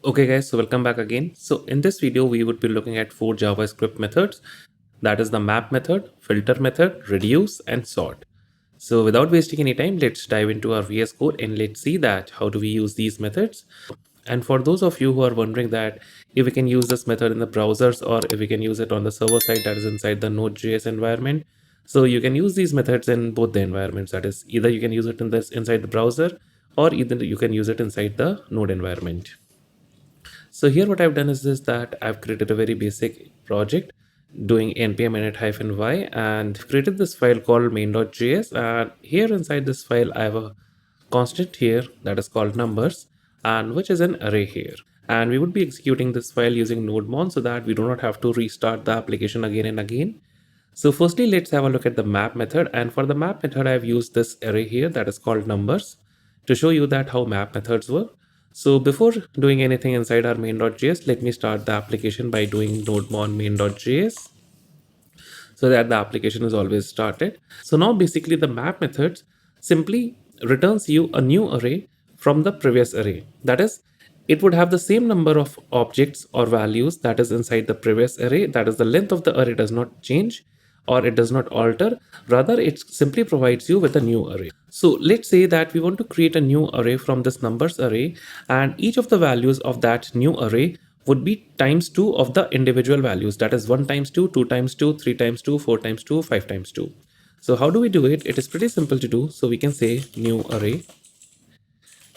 Okay guys, so welcome back again. So in this video, we would be looking at 4 JavaScript methods. That is the map method, filter method, reduce and sort. So without wasting any time, let's dive into our VS Code and let's see that how do we use these methods. And for those of you who are wondering that if we can use this method in the browsers or if we can use it on the server side that is inside the Node.js environment. So you can use these methods in both the environments. That is either you can use it in this inside the browser or either you can use it inside the Node environment. So here what I've done is this, that I've created a very basic project doing npm init-y and created this file called main.js, and here inside this file I have a constant here that is called numbers and which is an array here, and we would be executing this file using nodemon so that we do not have to restart the application again and again. So firstly, let's have a look at the map method, and for the map method I've used this array here that is called numbers to show you that how map methods work. So before doing anything inside our main.js, let me start the application by doing nodemon main.js so that the application is always started. So now basically the map methods simply returns you a new array from the previous array. That is, it would have the same number of objects or values that is inside the previous array. That is, the length of the array does not change or it does not alter. Rather, it simply provides you with a new array. So let's say that we want to create a new array from this numbers array, and each of the values of that new array would be times 2 of the individual values. That is 1 times 2, 2 times 2, 3 times 2, 4 times 2, 5 times 2. So how do we do it? It is pretty simple to do. So we can say new array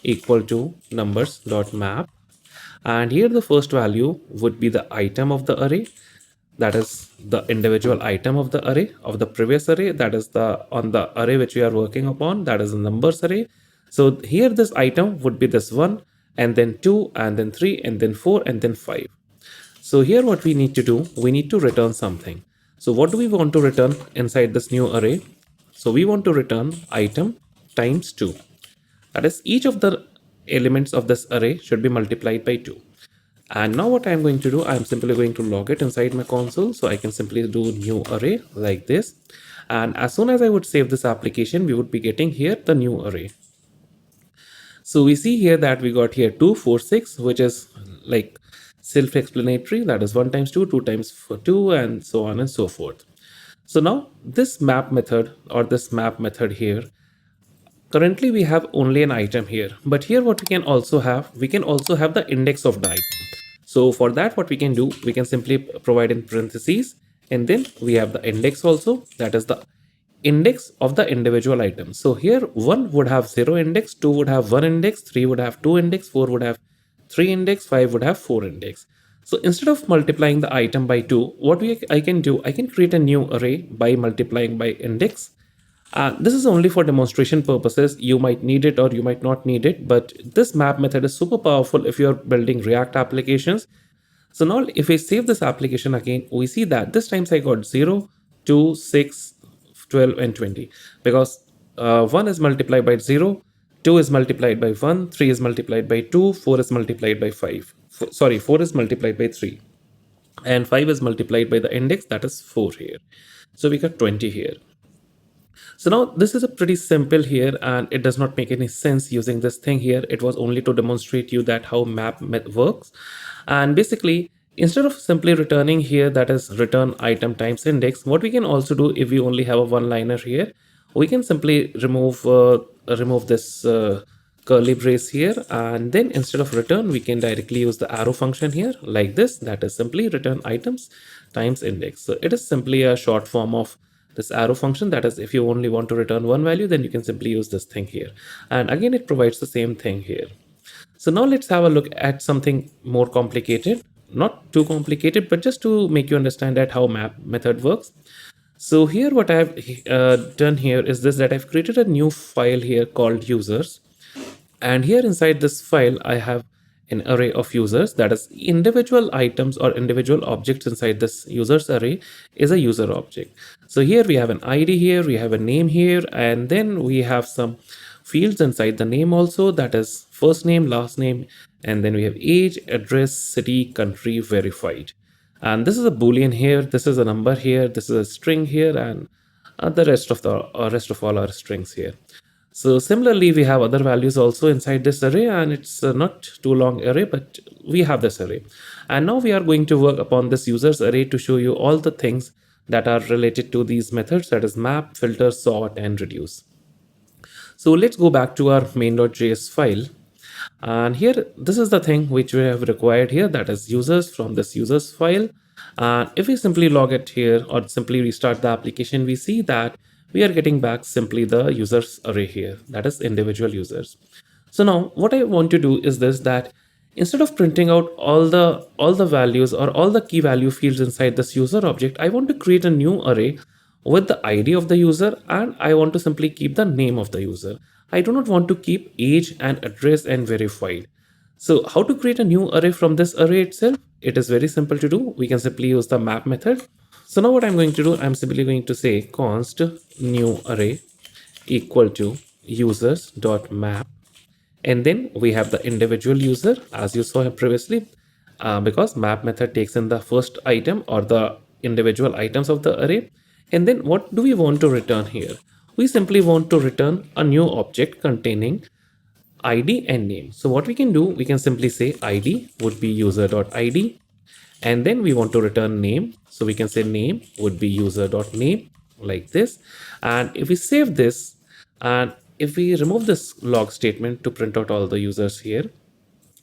equal to numbers.map, and here the first value would be the item of the array, that is the individual item of the array of the previous array, that is the on the array which we are working upon, that is the numbers array. So here this item would be this 1 and then 2 and then 3 and then 4 and then 5. So here what we need to do, we need to return something. So what do we want to return inside this new array? So we want to return item times 2. That is, each of the elements of this array should be multiplied by 2. And now what I'm going to do, I'm simply going to log it inside my console. So I can simply do new array like this. And as soon as I would save this application, we would be getting here the new array. So we see here that we got here 2, 4, 6, which is like self-explanatory. That is 1 times 2, 2 times 2, and so on and so forth. So now this map method or this map method here, currently we have only an item here, but here what we can also have the index of the item. So for that, what we can do, we can simply provide in parentheses, and then we have the index also, that is the index of the individual item. So here 1 would have 0 index, 2 would have 1 index, 3 would have 2 index, 4 would have 3 index, 5 would have 4 index. So instead of multiplying the item by 2, what I can do, I can create a new array by multiplying by index. This is only for demonstration purposes. You might need it or you might not need it, but this map method is super powerful if you're building React applications. So now if I save this application again, we see that this times I got 0, 2, 6, 12 and 20, because 1 is multiplied by 0, 2 is multiplied by 1, 3 is multiplied by 2, 4 is multiplied by 5. 4 is multiplied by 3, and 5 is multiplied by the index, that is 4 here. So we got 20 here. So now this is a pretty simple here, and it does not make any sense using this thing here. It was only to demonstrate you that how map works. And basically, instead of simply returning here, that is return item times index, what we can also do, if we only have a one-liner here, we can simply remove this curly brace here, and then instead of return, we can directly use the arrow function here like this, that is simply return items times index. So it is simply a short form of this arrow function. That is, if you only want to return one value, then you can simply use this thing here. And again, it provides the same thing here. So now let's have a look at something more complicated, not too complicated, but just to make you understand that how map method works. So here what I've done here is this, that I've created a new file here called users. And here inside this file, I have an array of users, that is individual items or individual objects inside this users array is a user object. So here we have an ID here, we have a name here, and then we have some fields inside the name also, that is first name, last name, and then we have age, address, city, country, verified. And this is a boolean here, this is a number here, this is a string here, and the rest of all our strings here. So similarly, we have other values also inside this array, and it's not too long array, but we have this array. And now we are going to work upon this users array to show you all the things that are related to these methods, that is map, filter, sort, and reduce. So let's go back to our main.js file. And here, this is the thing which we have required here, that is users from this users file. And if we simply log it here or simply restart the application, we see that we are getting back simply the users array here, that is individual users. So now what I want to do is this, that instead of printing out all the values or all the key value fields inside this user object, I want to create a new array with the ID of the user, and I want to simply keep the name of the user. I do not want to keep age and address and verified. So how to create a new array from this array itself? It is very simple to do. We can simply use the map method. So now what I'm going to do, I'm simply going to say const new array equal to users dot map, and then we have the individual user as you saw previously, because map method takes in the first item or the individual items of the array. And then what do we want to return here? We simply want to return a new object containing ID and name. So what we can do, we can simply say ID would be user.id, and then we want to return name. So we can say name would be user.name, like this. And if we save this, and if we remove this log statement to print out all the users here,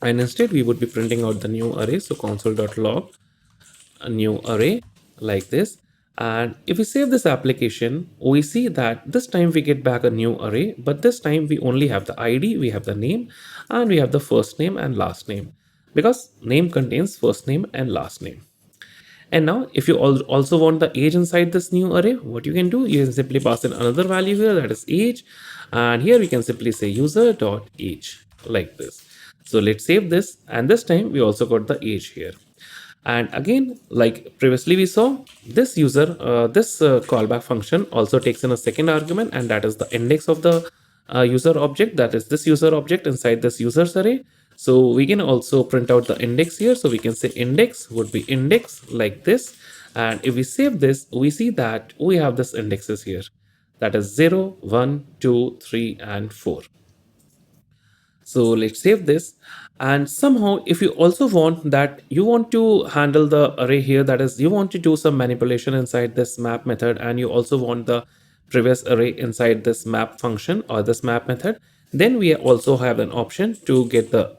and instead we would be printing out the new array. So console.log a new array, like this. And if we save this application, we see that this time we get back a new array, but this time we only have the ID, we have the name, and we have the first name and last name, because name contains first name and last name. And now if you also want the age inside this new array, what you can do, you can simply pass in another value here, that is age. And here we can simply say user.age, like this. So let's save this, and this time we also got the age here. And again, like previously we saw, this callback function also takes in a second argument, and that is the index of the user object, that is this user object inside this users array. So we can also print out the index here. So we can say index would be index, like this. And if we save this, we see that we have this indexes here, that is 0, 1, 2, 3, and 4. So let's save this. And somehow if you also want that, you want to handle the array here, that is you want to do some manipulation inside this map method, and you also want the previous array inside this map function or this map method, then we also have an option to get the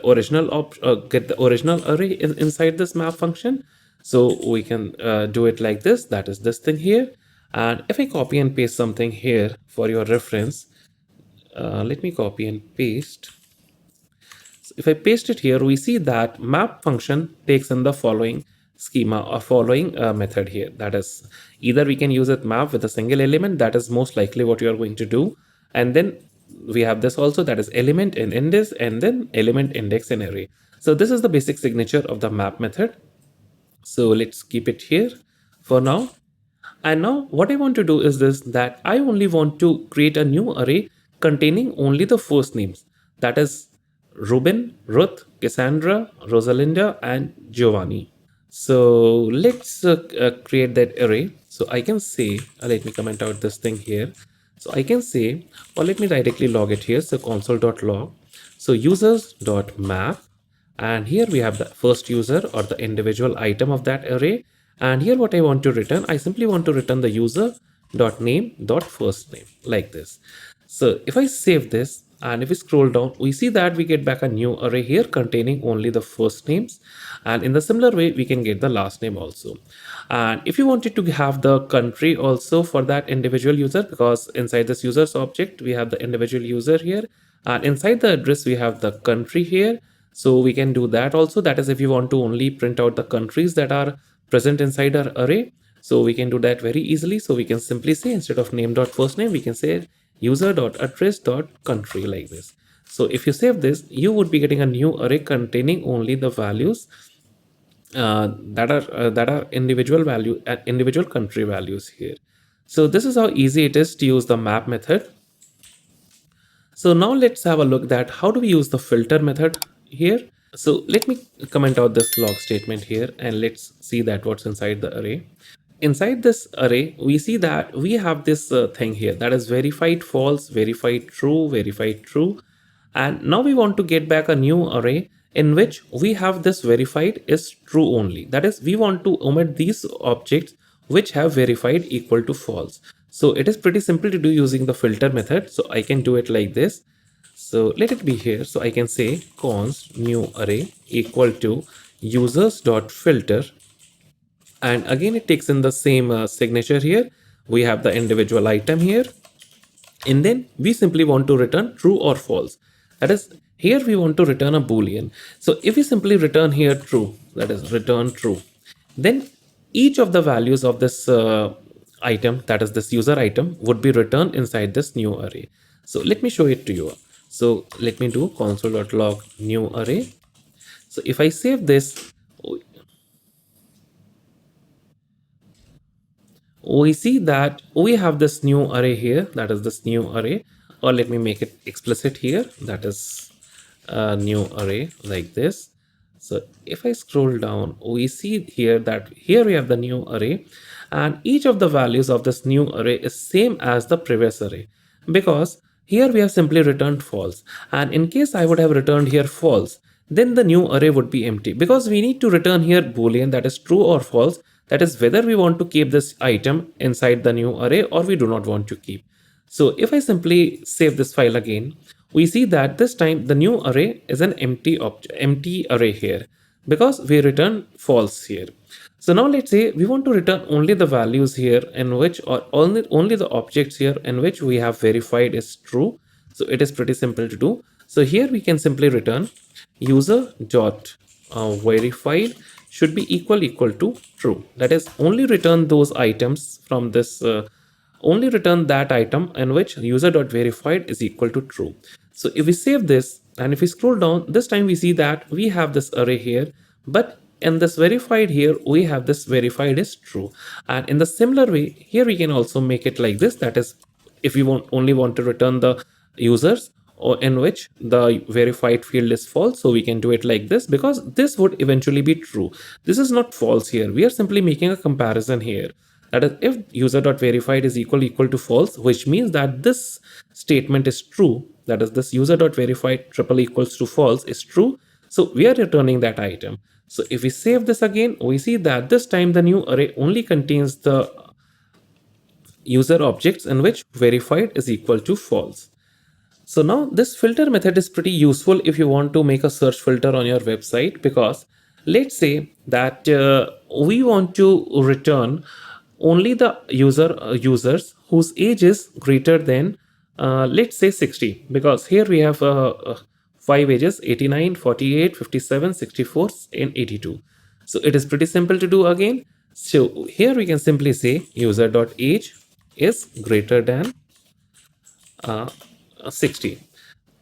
original array inside this map function. So we can do it like this, that is this thing here. And if I copy and paste something here for your reference, let me copy and paste. So if I paste it here, we see that map function takes in the following schema or following method here. That is, either we can use it map with a single element, that is most likely what you are going to do. And then we have this also, that is element in index, and then element index in array. So this is the basic signature of the map method. So let's keep it here for now. And now what I want to do is this, that I only want to create a new array containing only the first names, that is Ruben, Ruth, Cassandra, Rosalinda, and Giovanni. So let's create that array. So I can say, let me comment out this thing here. So I can say, or let me directly log it here. So console.log. So users.map. And here we have the first user or the individual item of that array. And here what I want to return, I simply want to return the user.name.firstname, like this. So if I save this, and if we scroll down, we see that we get back a new array here containing only the first names. And in the similar way, we can get the last name also. And if you wanted to have the country also for that individual user, because inside this users object, we have the individual user here. And inside the address, we have the country here. So we can do that also. That is, if you want to only print out the countries that are present inside our array. So we can do that very easily. So we can simply say, instead of name.firstname, we can say user.address.country, like this. So if you save this, you would be getting a new array containing only the values that are individual value and individual country values here. So this is how easy it is to use the map method. So now let's have a look at how do we use the filter method here. So let me comment out this log statement here, and let's see that what's inside the array. inside this array, we see that we have this thing here that is verified false, verified true, verified true. And now we want to get back a new array in which we have this verified is true only. That is, we want to omit these objects which have verified equal to false. So it is pretty simple to do using the filter method. So I can do it like this. So let it be here. So I can say const new array equal to users dot filter, and again it takes in the same signature here. We have the individual item here, and then we simply want to return true or false. That is, here we want to return a boolean. So if we simply return here true, that is return true, then each of the values of this item, that is this user item, would be returned inside this new array. So let me show it to you. So let me do console.log new array. So if I save this, we see that we have this new array here, that is this new array, or let me make it explicit here, that is a new array like this. So if I scroll down, we see here that here we have the new array, and each of the values of this new array is same as the previous array, because here we have simply returned false. And in case I would have returned here false, then the new array would be empty, because we need to return here boolean, that is true or false. That is whether we want to keep this item inside the new array or we do not want to keep. So if I simply save this file again, we see that this time the new array is an empty array here, because we return false here. So now let's say we want to return only the values here in which, or only the objects here in which we have verified is true. So it is pretty simple to do. So here we can simply return user dot verified should be equal to true. That is, only return those items from this, only return that item in which user.verified is equal to true. So if we save this and if we scroll down, this time we see that we have this array here, but in this verified here, we have this verified is true. And in the similar way, here we can also make it like this. That is, if we only want to return the users, or in which the verified field is false, so we can do it like this, because this would eventually be true. This is not false here. We are simply making a comparison here. That is, if user.verified is equal to false, which means that this statement is true. That is, this user.verified triple equals to false is true. So we are returning that item. So if we save this again, we see that this time the new array only contains the user objects in which verified is equal to false. So now this filter method is pretty useful if you want to make a search filter on your website, because let's say that we want to return only the users whose age is greater than let's say 60, because here we have 5 ages: 89, 48, 57, 64 and 82. So it is pretty simple to do again. So here we can simply say user.age is greater than 60.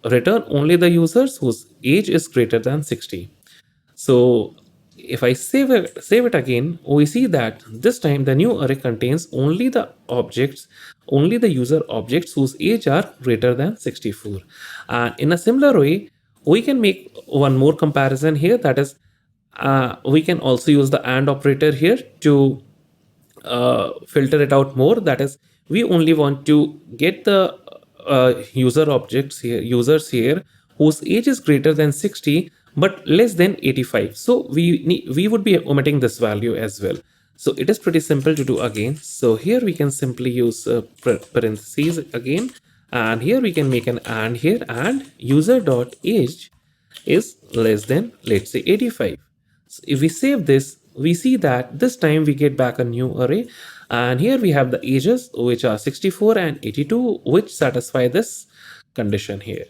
Return only the users whose age is greater than 60. So if I save it again, we see that this time the new array contains only the user objects whose age are greater than 64. And in a similar way, we can make one more comparison here. That is, we can also use the AND operator here to filter it out more. That is, we only want to get the users here whose age is greater than 60 but less than 85. So we would be omitting this value as well. So it is pretty simple to do again. So here we can simply use parentheses again, and here we can make an AND here, and user.age is less than, let's say, 85. So if we save this, we see that this time we get back a new array, and here we have the ages which are 64 and 82, which satisfy this condition here.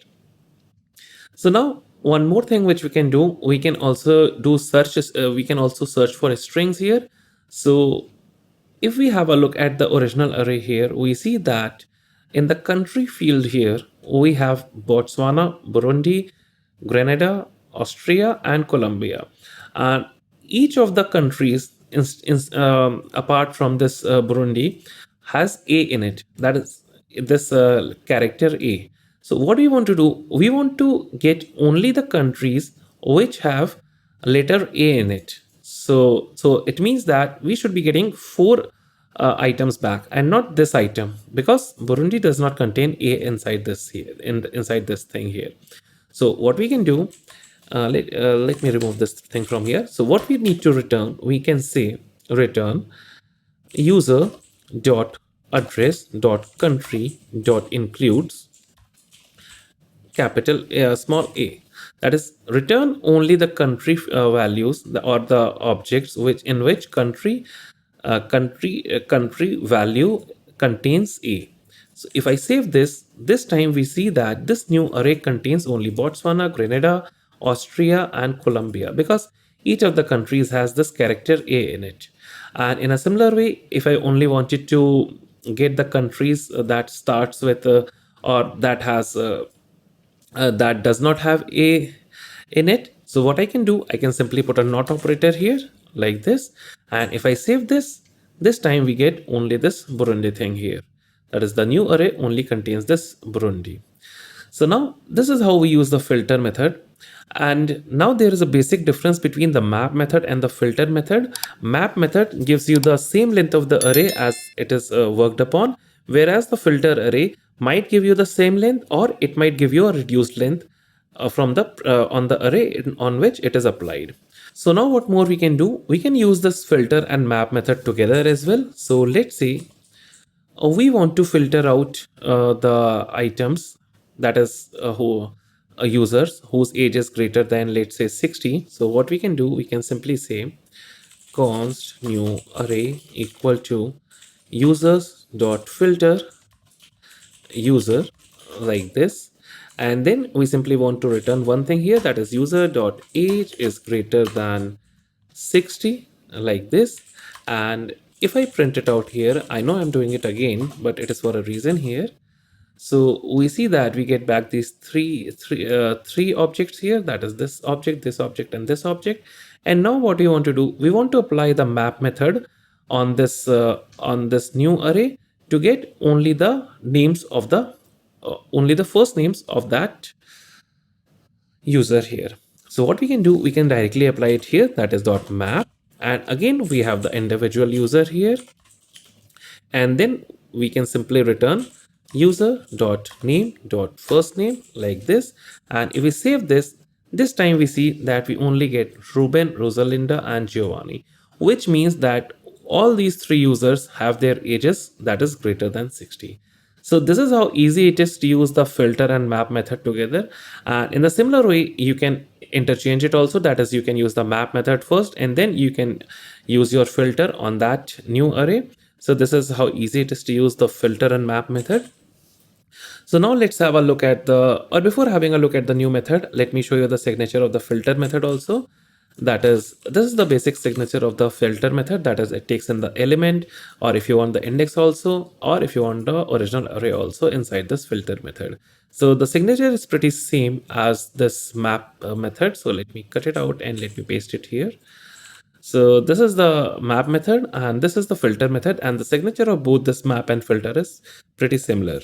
So now one more thing which we can do, we can also do searches. We can also search for strings here. So if we have a look at the original array here, we see that in the country field here, we have Botswana, Burundi, Grenada, Austria, and Colombia. And each of the countries, apart from this Burundi, has A in it. That is this character A. So what do we want to do? We want to get only the countries which have letter A in it. So it means that we should be getting 4 items back and not this item, because Burundi does not contain a inside this here, inside this thing here. So what we can do, let me remove this thing from here. So what we need to return, we can say return user dot address dot country dot includes capital small a, that is return only the country values, or the objects which in which country value contains a. So if I save this time we see that this new array contains only Botswana, Grenada, Austria and Colombia, because each of the countries has this character a in it. And in a similar way, if I only wanted to get the countries that starts with or that has that does not have a in it, so what I can do, I can simply put a not operator here like this. And if I save this time we get only this Burundi thing here, that is the new array only contains this Burundi. So now this is how we use the filter method. And now there is a basic difference between the map method and the filter method. Map method gives you the same length of the array as it is worked upon, whereas the filter array might give you the same length, or it might give you a reduced length from the on the array on which it is applied. So now what more we can do, we can use this filter and map method together as well. So let's say we want to filter out the items, that is who users whose age is greater than, let's say, 60. So what we can do, we can simply say const new array equal to users dot filter user, like this. And then we simply want to return one thing here, that is user dot age is greater than 60, like this. And if I print it out here, I know I'm doing it again, but it is for a reason here. So we see that we get back these three objects here, that is this object, and this object. And now what we want to do, we want to apply the map method on this new array to get only the names of the only the first names of that user here. So what we can do, we can directly apply it here, that is dot map, and again we have the individual user here, and then we can simply return user dot name dot first name, like this. And if we save this time we see that we only get Ruben, Rosalinda and Giovanni, which means that all these three users have their ages that is greater than 60. So this is how easy it is to use the filter and map method together. And in a similar way, you can interchange it also. That is, you can use the map method first, and then you can use your filter on that new array. So this is how easy it is to use the filter and map method. So now let's have a look at or before having a look at the new method, let me show you the signature of the filter method also. That is, this is the basic signature of the filter method, that is, it takes in the element, or if you want the index also, or if you want the original array also inside this filter method. So the signature is pretty same as this map method. So let me cut it out and let me paste it here. So this is the map method and this is the filter method, and the signature of both this map and filter is pretty similar.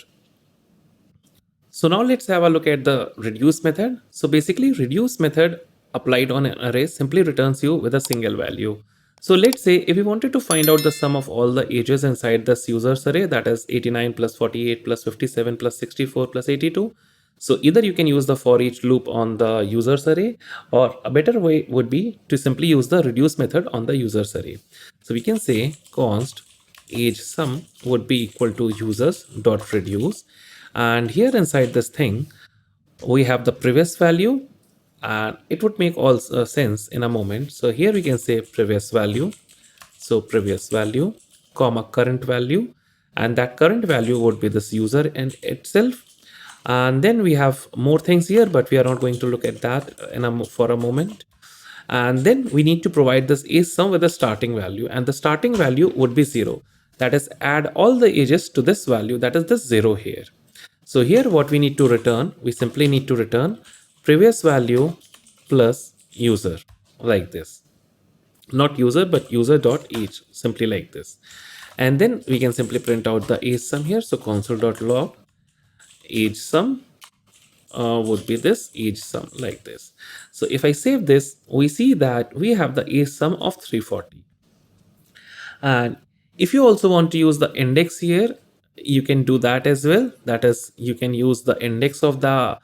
So now let's have a look at the reduce method. So basically reduce method applied on an array simply returns you with a single value. So let's say if we wanted to find out the sum of all the ages inside this user's array, that is 89 plus 48 plus 57 plus 64 plus 82. So either you can use the for each loop on the user's array, or a better way would be to simply use the reduce method on the user's array. So we can say const age sum would be equal to users dot reduce, and here inside this thing we have the previous value, and it would make all sense in a moment. So here we can say previous value, so previous value comma current value, and that current value would be this user and itself. And then we have more things here, but we are not going to look at that for a moment. And then we need to provide this age sum with a starting value, and the starting value would be 0. That is, add all the ages to this value, that is this 0 here. So here what we need to return, we simply need to return previous value plus user, like this. Not user, but user dot age, simply like this. And then we can simply print out the age sum here. So console.log age sum would be this age sum, like this. So if I save this, we see that we have the age sum of 340. And If you also want to use the index here, you can do that as well. That is, you can use the index of the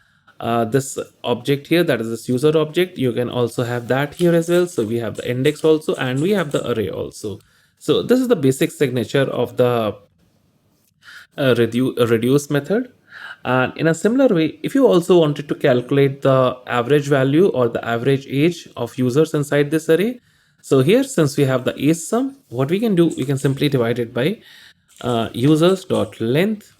this object here, that is this user object. You can also have that here as well. So we have the index also, and we have the array also. So this is the basic signature of the reduce method. And in a similar way, if you also wanted to calculate the average value or the average age of users inside this array, so here, since we have the age sum, what we can do, we can simply divide it by users dot length,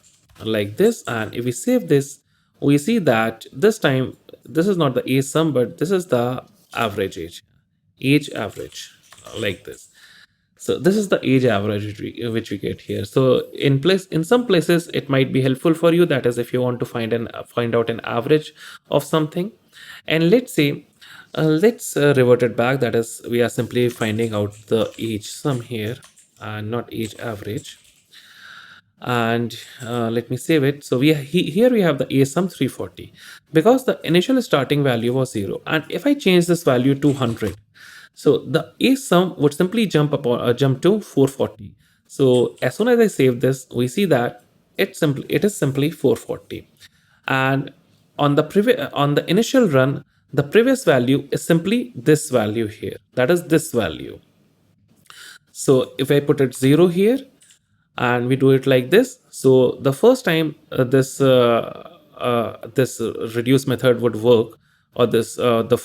like this. And if we save this, we see that this time this is not the age sum, but this is the average age average, like this. So this is the age average which we get here. So in some places it might be helpful for you. That is, if you want to find out an average of something. And let's say let's revert it back. That is, we are simply finding out the age sum here and not age average. And let me save it. So here we have the age sum 340 because the initial starting value was 0. And if I change this value to 100, so the age sum would simply jump to 440. So as soon as I save this, we see that it is simply 440. And on the initial run, the previous value is simply this value here. That is this value. So if I put it 0 here and we do it like this, so the first time this reduce method would work, or this in the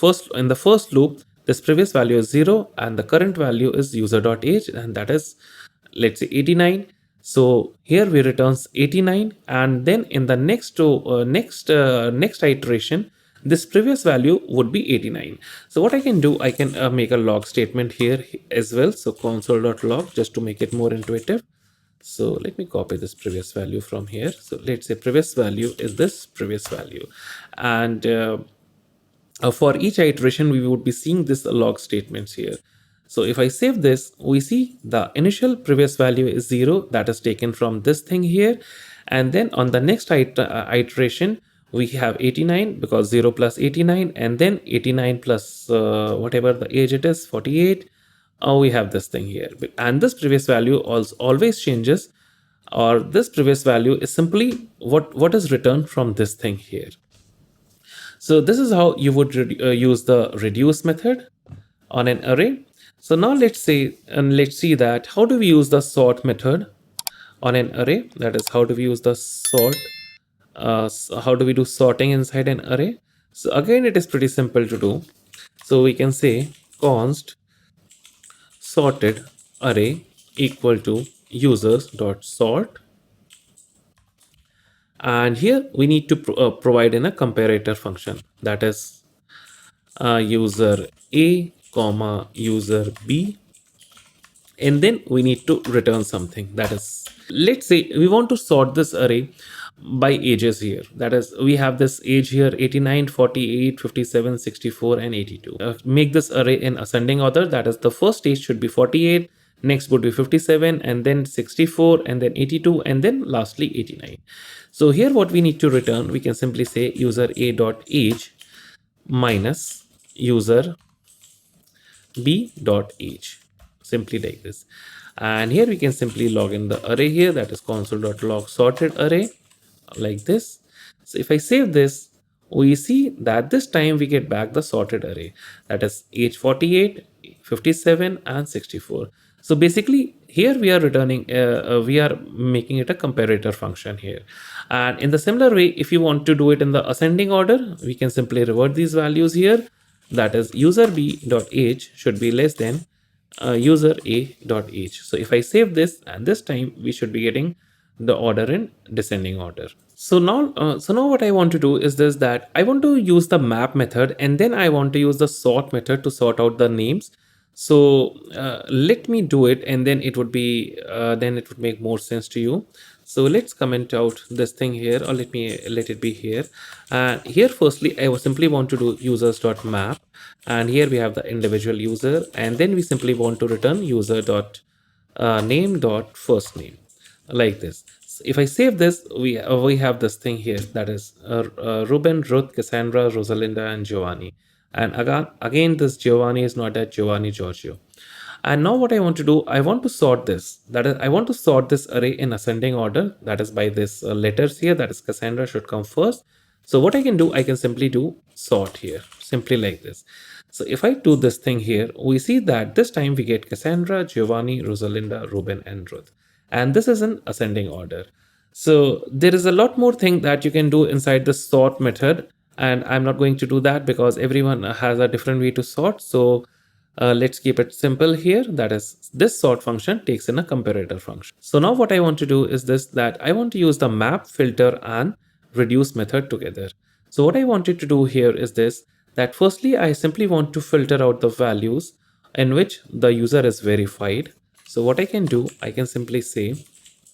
first loop, this previous value is 0 and the current value is user.age, and that is, let's say, 89. So here we returns 89, and then in the next iteration, this previous value would be 89. So what I can do, I can make a log statement here as well. So console.log, just to make it more intuitive. So let me copy this previous value from here. So let's say previous value is this previous value. And for each iteration, we would be seeing this log statements here. So if I save this, we see the initial previous value is 0. That is taken from this thing here. And then on the next iteration, we have 89 because 0 plus 89, and then 89 plus whatever the age it is, 48. We have this thing here, and this previous value also always changes, or this previous value is simply what is returned from this thing here. So this is how you would use the reduce method on an array. So now let's see that how do we use the sort method on an array. That is, how do we use the sort, how do we do sorting inside an array. So again, it is pretty simple to do. So we can say const sorted array equal to users dot sort, and here we need to provide in a comparator function, that is user a comma user b, and then we need to return something. That is, let's say we want to sort this array by ages here. That is, we have this age here 89, 48, 57, 64 and 82. Make this array in ascending order. That is, the first age should be 48, next would be 57, and then 64, and then 82, and then lastly 89. So here what we need to return, we can simply say user a dot age minus user b dot age, simply like this. And here we can simply log in the array here, that is console.log sorted array, like this. So if I save this, we see that this time we get back the sorted array, that is age 48, 57 and 64. So basically here we are returning, we are making it a comparator function here. And in the similar way, if you want to do it in the ascending order, we can simply revert these values here. That is, user b dot age should be less than user a dot age. So if I save this, and this time we should be getting the order in descending order. So now what I want to do is this, that I want to use the map method, and then I want to use the sort method to sort out the names. So let me do it, and then it would be then it would make more sense to you. So let's comment out this thing here, or let it be here. And here firstly I simply want to do users.map, and here we have the individual user, and then we simply want to return user.name dot first name, like this. So if I save this, we have this thing here, that is Ruben, Ruth, Cassandra, Rosalinda and Giovanni. And again this Giovanni is not that Giovanni Giorgio. And now what I want to do, I want to sort this. That is, I want to sort this array in ascending order. That is by this letters here. That is Cassandra should come first. So what I can do, I can simply do sort here, simply like this. So if I do this thing here, we see that this time we get Cassandra, Giovanni, Rosalinda, Ruben, and Ruth. And this is in ascending order. So there is a lot more thing that you can do inside the sort method. And I'm not going to do that because everyone has a different way to sort. So let's keep it simple here. That is, this sort function takes in a comparator function. So now what I want to do is this, that I want to use the map, filter, and reduce method together. So what I wanted to do here is this, that firstly, I simply want to filter out the values in which the user is verified. So what I can do, I can simply say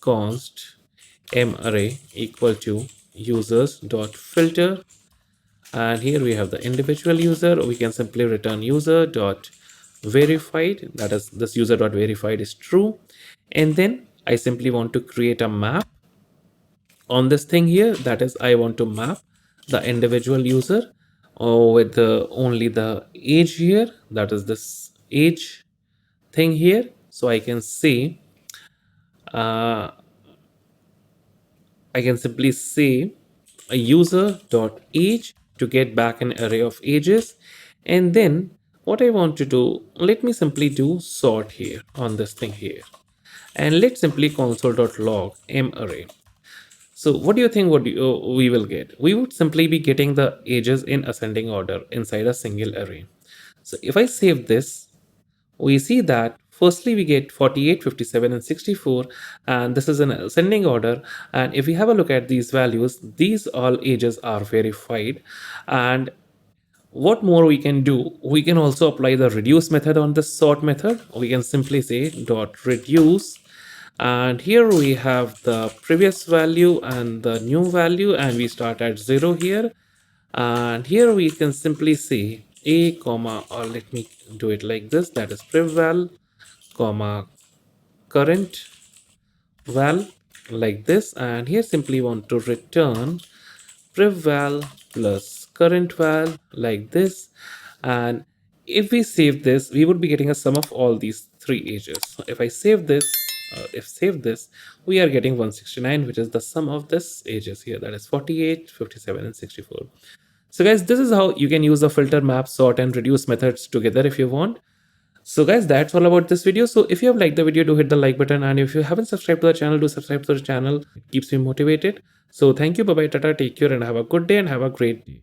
const marray equal to users dot filter, and here we have the individual user. We can simply return user dot verified, that is, this user dot verified is true. And then I simply want to create a map on this thing here. That is, I want to map the individual user with only the age here. That is this age thing here. So I can say I can simply say a user dot age to get back an array of ages. And then what I want to do, let me simply do sort here on this thing here. And let's simply console.log marray. So what do you think we will get? We would simply be getting the ages in ascending order inside a single array. So if I save this, we see that firstly we get 48, 57, and 64, and this is in ascending order. And if we have a look at these values, these all ages are verified. And what more we can do, we can also apply the reduce method on the sort method. We can simply say dot reduce, and here we have the previous value and the new value, and we start at 0 here. And here we can simply say a comma, or let me do it like this, that is privval comma current val, like this. And here simply want to return privval plus current val, like this. And if we save this, we would be getting a sum of all these three ages. So if I save this, we are getting 169, which is the sum of this ages here, that is 48, 57, and 64. So guys, this is how you can use the filter, map, sort, and reduce methods together if you want. So guys, that's all about this video. So if you have liked the video, do hit the like button, and if you haven't subscribed to the channel, do subscribe to the channel. It keeps me motivated. So thank you, bye bye, tata, take care, and have a good day and have a great day.